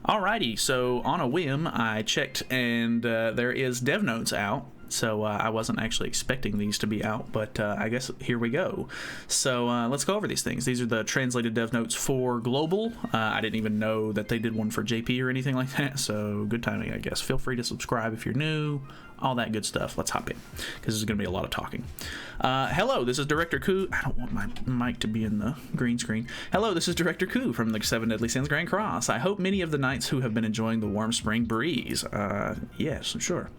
Alrighty, so on a whim, I checked and there is dev notes out. So I wasn't actually expecting these to be out, but I guess here we go. So let's go over these things. These are the translated dev notes for global. I didn't even know that they did one for JP or anything like that, so good timing, I guess. Feel free to subscribe if you're new, all that good stuff. Let's hop in, because there's going to be a lot of talking. Hello, this is Director Koo. I don't want my mic to be in the green screen. Hello, this is Director Koo from the 7 Deadly Sins Grand Cross. I hope many of the knights who have been enjoying the warm spring breeze. Yes, sure.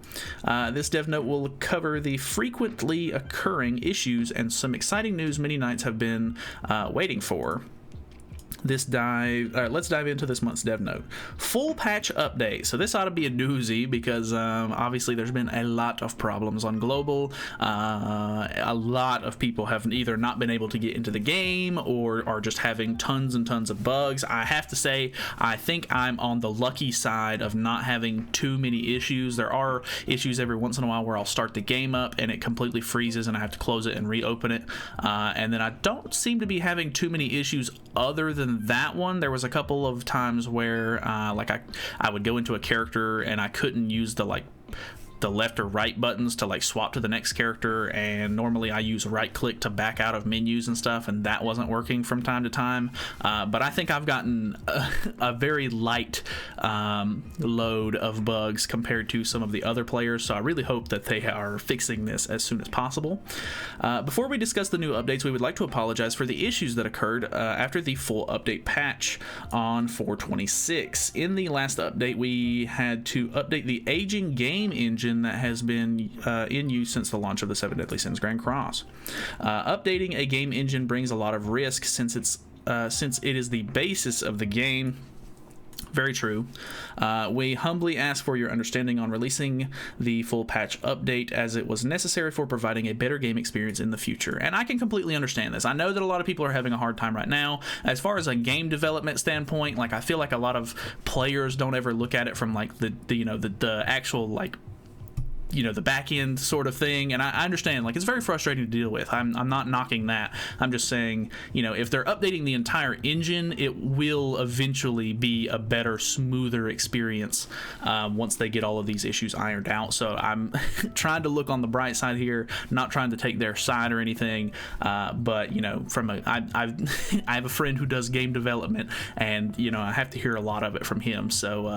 This dev note will cover the frequently occurring issues and some exciting news many knights have been waiting for. Let's dive into this month's dev note. Full patch update. So this ought to be a doozy because obviously there's been a lot of problems on global. A lot of people have either not been able to get into the game or are just having tons and tons of bugs. I have to say, I think I'm on the lucky side of not having too many issues. There are issues every once in a while where I'll start the game up and it completely freezes and I have to close it and reopen it. And then I don't seem to be having too many issues other than that one. There was a couple of times where like I would go into a character and I couldn't use the left or right buttons to like swap to the next character, and normally I use right click to back out of menus and stuff, and that wasn't working from time to time. But I think I've gotten a very light load of bugs compared to some of the other players, so I really hope that they are fixing this as soon as possible. Before we discuss the new updates, we would like to apologize for the issues that occurred after the full update patch on 4.26. In the last update, we had to update the aging game engine that has been in use since the launch of the 7 Deadly Sins Grand Cross. Updating a game engine brings a lot of risk since it is the basis of the game. Very true. We humbly ask for your understanding on releasing the full patch update, as it was necessary for providing a better game experience in the future. And I can completely understand this. I know that a lot of people are having a hard time right now. As far as a game development standpoint, like I feel like a lot of players don't ever look at it from like the actual like the back end sort of thing, and I understand like it's very frustrating to deal with. I'm not knocking that. I'm just saying, if they're updating the entire engine, it will eventually be a better, smoother experience once they get all of these issues ironed out. So I'm trying to look on the bright side here, not trying to take their side or anything, but I have a friend who does game development, and I have to hear a lot of it from him, so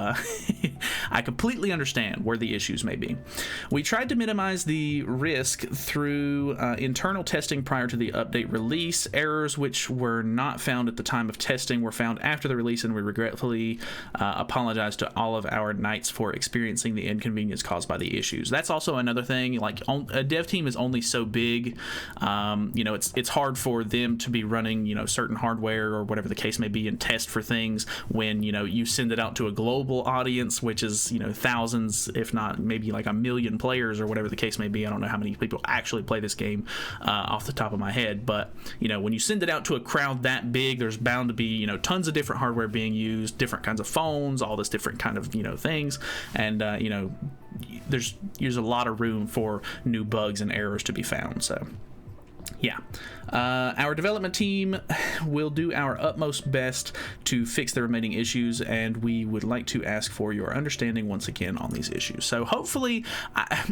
I completely understand where the issues may be. We tried to minimize the risk through internal testing prior to the update release. Errors which were not found at the time of testing were found after the release, and we regretfully apologize to all of our knights for experiencing the inconvenience caused by the issues. That's also another thing. Like, a dev team is only so big. It's hard for them to be running certain hardware or whatever the case may be and test for things when you send it out to a global audience, which is thousands, if not maybe like a million players or whatever the case may be. I don't know how many people actually play this game off the top of my head, but when you send it out to a crowd that big, there's bound to be tons of different hardware being used, different kinds of phones, all this different kind of things, and there's a lot of room for new bugs and errors to be found. So yeah, our development team will do our utmost best to fix the remaining issues, and we would like to ask for your understanding once again on these issues. So hopefully, I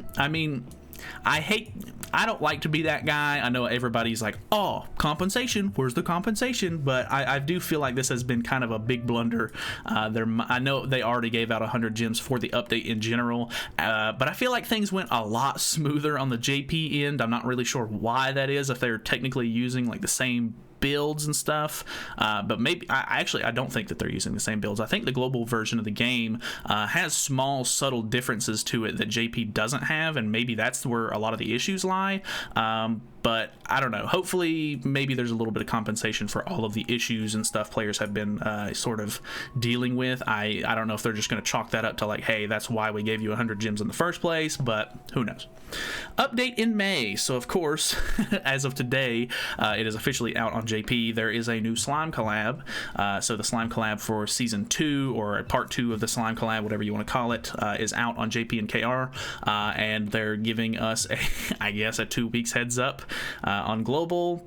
don't like to be that guy. I know everybody's like, oh, compensation, where's the compensation? But I do feel like this has been kind of a big blunder. I know they already gave out 100 gems for the update in general, but I feel like things went a lot smoother on the JP end. I'm not really sure why that is, if they're technically using like the same builds and stuff, but maybe I don't think that they're using the same builds. I think the global version of the game has small subtle differences to it that JP doesn't have, and maybe that's where a lot of the issues lie. But I don't know. Hopefully, maybe there's a little bit of compensation for all of the issues and stuff players have been sort of dealing with. I don't know if they're just going to chalk that up to like, hey, that's why we gave you 100 gems in the first place, but who knows. Update in May. So, of course, as of today, it is officially out on JP. There is a new slime collab. So the slime collab for Season 2, or Part 2 of the slime collab, whatever you want to call it, is out on JP and KR. And they're giving us, a 2 weeks heads up on global.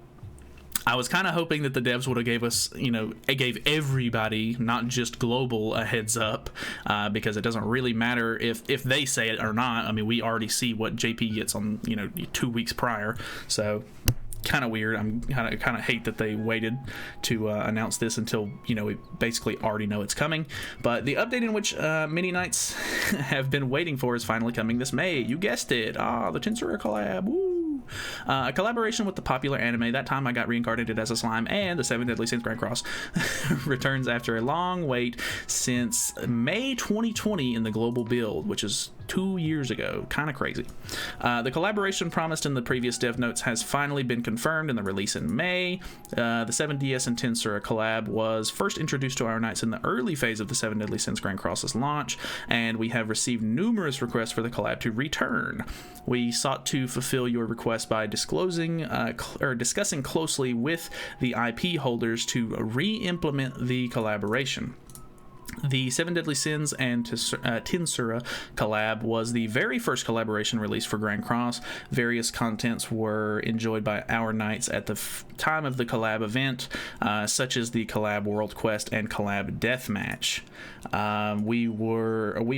I was kind of hoping that the devs would have gave us, it gave everybody, not just global, a heads up, because it doesn't really matter if they say it or not. I mean, we already see what JP gets on 2 weeks prior, so kind of weird. I'm kind of hate that they waited to announce this until we basically already know it's coming. But the update in which many nights have been waiting for is finally coming this May. You guessed it. The Tensura collab. Woo! A collaboration with the popular anime. That time I got reincarnated as a slime, and the 7 Deadly Sins Grand Cross returns after a long wait since May 2020 in the global build, which is 2 years ago. Kind of crazy. The collaboration promised in the previous dev notes has finally been confirmed in the release in May. The 7DS and Tensura collab was first introduced to our knights in the early phase of the 7 Deadly Sins Grand Cross's launch, and we have received numerous requests for the collab to return. We sought to fulfill your request by disclosing or discussing closely with the IP holders to re-implement the collaboration. The 7 Deadly Sins and Tensura collab was the very first collaboration released for Grand Cross. Various contents were enjoyed by our knights at the time of the collab event, such as the collab World Quest and collab Deathmatch. We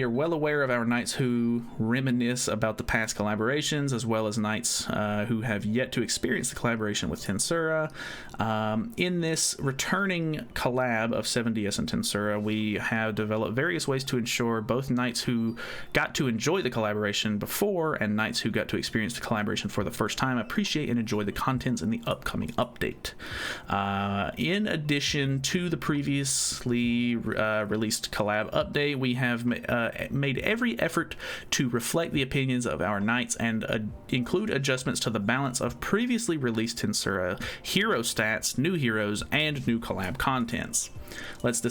are well aware of our knights who reminisce about the past collaborations, as well as knights who have yet to experience the collaboration with Tensura. In this returning collab of 7DS and Tensura, we have developed various ways to ensure both knights who got to enjoy the collaboration before and knights who got to experience the collaboration for the first time appreciate and enjoy the contents in the upcoming update. In addition to the previously released collab update, we have made every effort to reflect the opinions of our knights and include adjustments to the balance of previously released Tensura hero stats, new heroes, and new collab contents. Let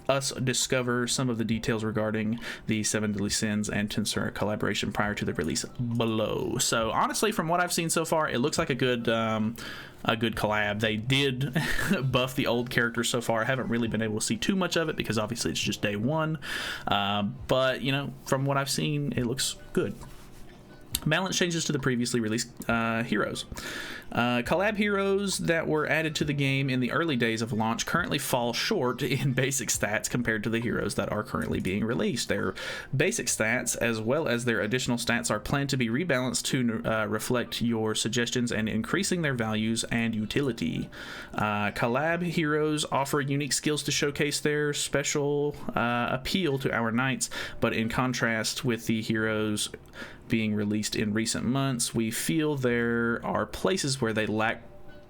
us discover some of the details regarding the 7 Deadly Sins and Tensura collaboration prior to the release below. So honestly, from what I've seen so far, it looks like a good collab. They did buff the old characters so far. I haven't really been able to see too much of it because obviously it's just day one. But from what I've seen, it looks good. Balance changes to the previously released heroes. Collab heroes that were added to the game in the early days of launch currently fall short in basic stats compared to the heroes that are currently being released. Their basic stats, as well as their additional stats, are planned to be rebalanced to reflect your suggestions and increasing their values and utility. Collab heroes offer unique skills to showcase their special appeal to our knights, but in contrast with the heroes being released in recent months, we feel there are places where they lack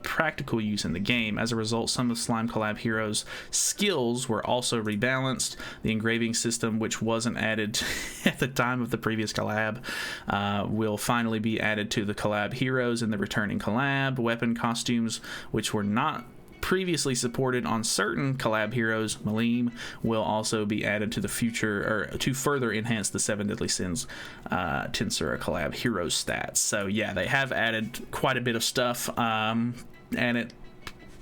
practical use in the game. As a result, some of Slime Collab Heroes' skills were also rebalanced. The engraving system, which wasn't added at the time of the previous collab, will finally be added to the collab heroes in the returning collab. Weapon costumes, which were not previously supported on certain collab heroes, Malim, will also be added to the future, or to further enhance the 7 Deadly Sins Tensura collab hero stats. So yeah, they have added quite a bit of stuff, and it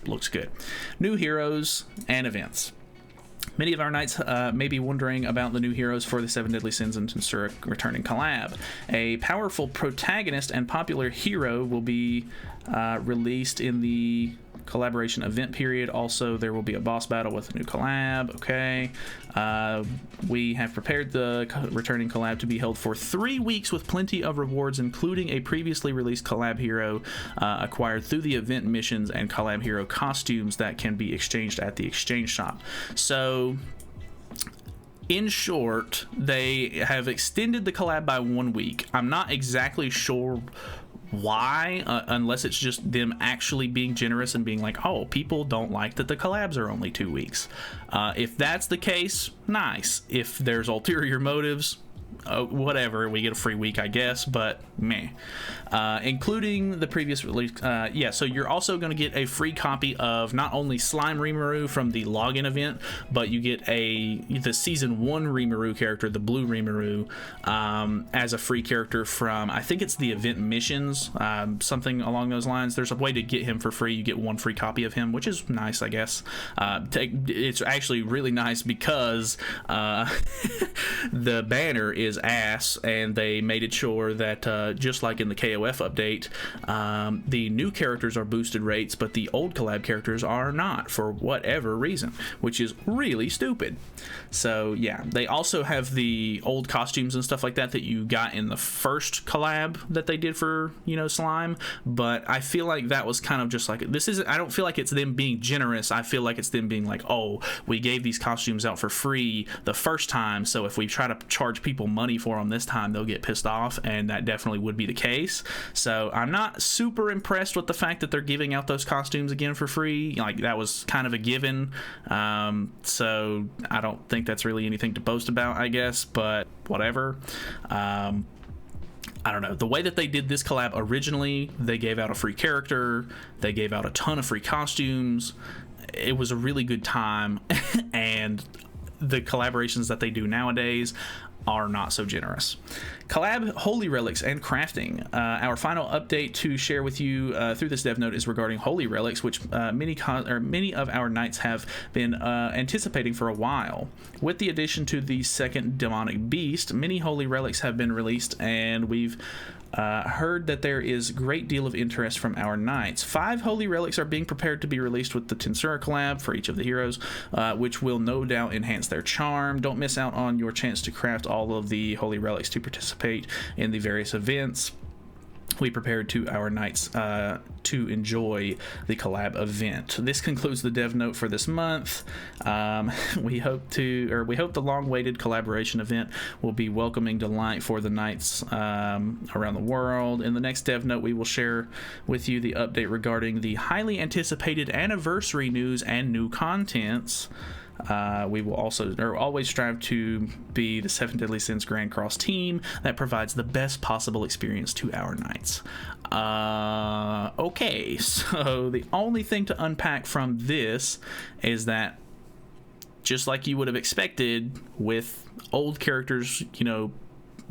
looks good. New heroes and events. Many of our knights may be wondering about the new heroes for the 7 Deadly Sins and Tensura returning collab. A powerful protagonist and popular hero will be released in the collaboration event period. Also, there will be a boss battle with a new collab. Okay. We have prepared the returning collab to be held for 3 weeks with plenty of rewards, including a previously released collab hero acquired through the event missions and collab hero costumes that can be exchanged at the exchange shop. So in short, they have extended the collab by 1 week. I'm not exactly sure why, unless it's just them actually being generous and being like, oh, people don't like that the collabs are only 2 weeks. If that's the case, nice. If there's ulterior motives, whatever, we get a free week, I guess, but meh. Including the previous release, so you're also going to get a free copy of not only Slime Rimuru from the login event, but you get the season 1 Rimuru character, the blue Rimuru, as a free character from, I think it's the event missions, something along those lines. There's a way to get him for free. You get 1 free copy of him, which is nice, I guess. It's actually really nice because the banner is ass, and they made it sure that just like in the KOF update, the new characters are boosted rates, but the old collab characters are not for whatever reason, which is really stupid. So yeah, they also have the old costumes and stuff like that that you got in the first collab that they did for, you know, Slime, but I feel like that was kind of just like, this isn't, I don't feel like it's them being generous. I feel like it's them being like, oh, we gave these costumes out for free the first time, so if we try to charge people money for them this time, they'll get pissed off, and that definitely would be the case. So I'm not super impressed with the fact that they're giving out those costumes again for free. Like, that was kind of a given, so I don't think that's really anything to boast about, I guess, but whatever. I don't know. The way that they did this collab originally, they gave out a free character, they gave out a ton of free costumes. It was a really good time, and the collaborations that they do nowadays are not so generous. Collab, Holy Relics, and Crafting. Our final update to share with you through this dev note is regarding Holy Relics, which many of our knights have been anticipating for a while. With the addition to the second demonic beast, many Holy Relics have been released, and we've heard that there is a great deal of interest from our knights. 5 Holy Relics are being prepared to be released with the Tensura collab for each of the heroes, which will no doubt enhance their charm. Don't miss out on your chance to craft all of the Holy Relics to participate in the various events we prepared to our knights to enjoy the collab event. This concludes the dev note for this month. We hope the long-awaited collaboration event will be welcoming delight for the knights around the world. In the next dev note, we will share with you the update regarding the highly anticipated anniversary news and new contents. We will also always strive to be the 7 Deadly Sins Grand Cross team that provides the best possible experience to our knights. Okay, so the only thing to unpack from this is that, just like you would have expected with old characters, you know,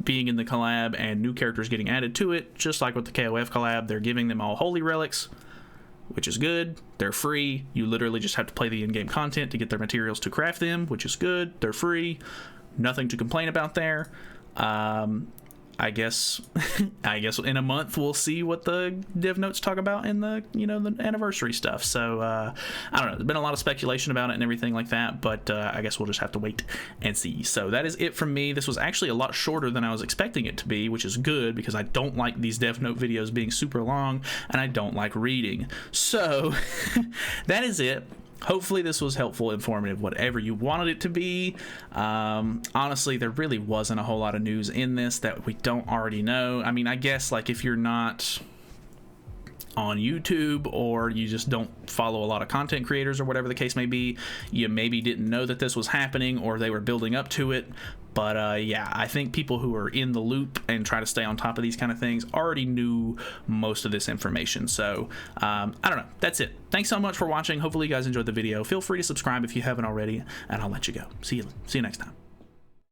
being in the collab and new characters getting added to it, just like with the KOF collab, they're giving them all Holy Relics, which is good. They're free. You literally just have to play the in-game content to get their materials to craft them, which is good. They're free. Nothing to complain about there. I guess in a month we'll see what the dev notes talk about in the, you know, the anniversary stuff. So I don't know. There's been a lot of speculation about it and everything like that, but I guess we'll just have to wait and see. So that is it from me. This was actually a lot shorter than I was expecting it to be, which is good because I don't like these dev note videos being super long, and I don't like reading. So that is it. Hopefully this was helpful, informative, whatever you wanted it to be. Honestly, there really wasn't a whole lot of news in this that we don't already know. I mean, I guess like if you're not on YouTube or you just don't follow a lot of content creators or whatever the case may be, you maybe didn't know that this was happening or they were building up to it. But yeah, I think people who are in the loop and try to stay on top of these kind of things already knew most of this information. So I don't know. That's it. Thanks so much for watching. Hopefully you guys enjoyed the video. Feel free to subscribe if you haven't already, and I'll let you go. See you next time.